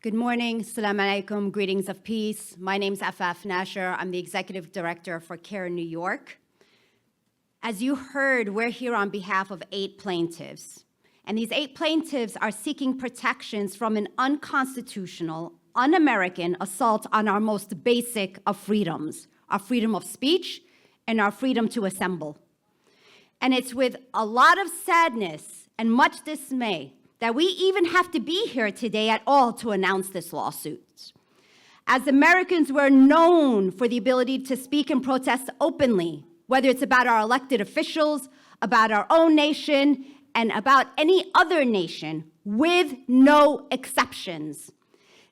Good morning, Assalamu alaikum, greetings of peace. My name's Afaf Nasher. I'm the Executive Director for CAIR-NY. As you heard, we're here on behalf of 8 plaintiffs. And these 8 plaintiffs are seeking protections from an unconstitutional, un-American assault on our most basic of freedoms, our freedom of speech and our freedom to assemble. And it's with a lot of sadness and much dismay that we even have to be here today at all to announce this lawsuit. As Americans, we're known for the ability to speak and protest openly, whether it's about our elected officials, about our own nation, and about any other nation, with no exceptions.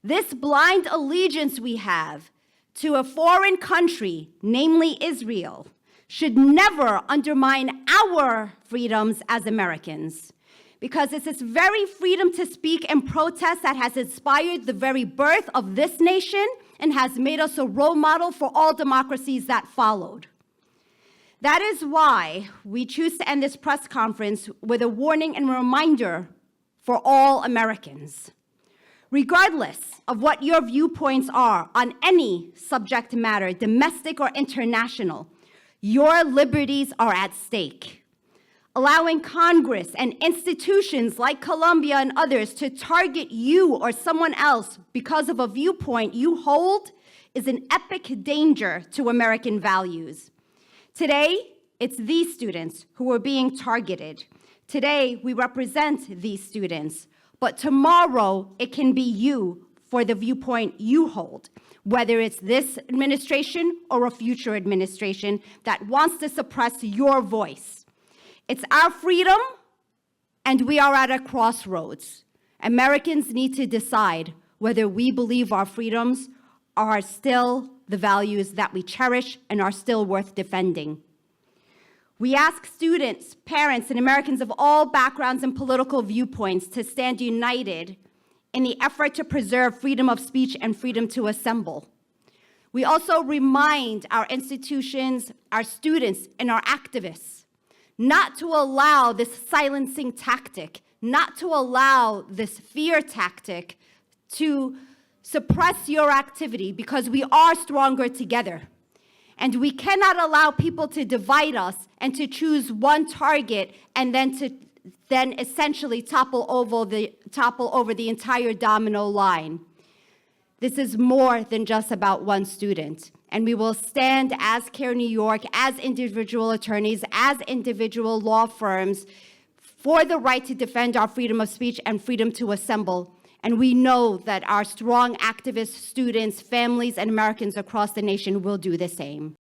This blind allegiance we have to a foreign country, namely Israel, should never undermine our freedoms as Americans. Because it's this very freedom to speak and protest that has inspired the very birth of this nation and has made us a role model for all democracies that followed. That is why we choose to end this press conference with a warning and reminder for all Americans. Regardless of what your viewpoints are on any subject matter, domestic or international, your liberties are at stake. Allowing Congress and institutions like Columbia and others to target you or someone else because of a viewpoint you hold is an epic danger to American values. Today, it's these students who are being targeted. Today, we represent these students, but tomorrow it can be you for the viewpoint you hold, whether it's this administration or a future administration that wants to suppress your voice. It's our freedom, and we are at a crossroads. Americans need to decide whether we believe our freedoms are still the values that we cherish and are still worth defending. We ask students, parents, and Americans of all backgrounds and political viewpoints to stand united in the effort to preserve freedom of speech and freedom to assemble. We also remind our institutions, our students, and our activists not to allow this silencing tactic, not to allow this fear tactic to suppress your activity, because we are stronger together. And we cannot allow people to divide us and to choose one target and then essentially topple over the entire domino line. This is more than just about one student. And we will stand as CAIR-NY, as individual attorneys, as individual law firms for the right to defend our freedom of speech and freedom to assemble. And we know that our strong activists, students, families, and Americans across the nation will do the same.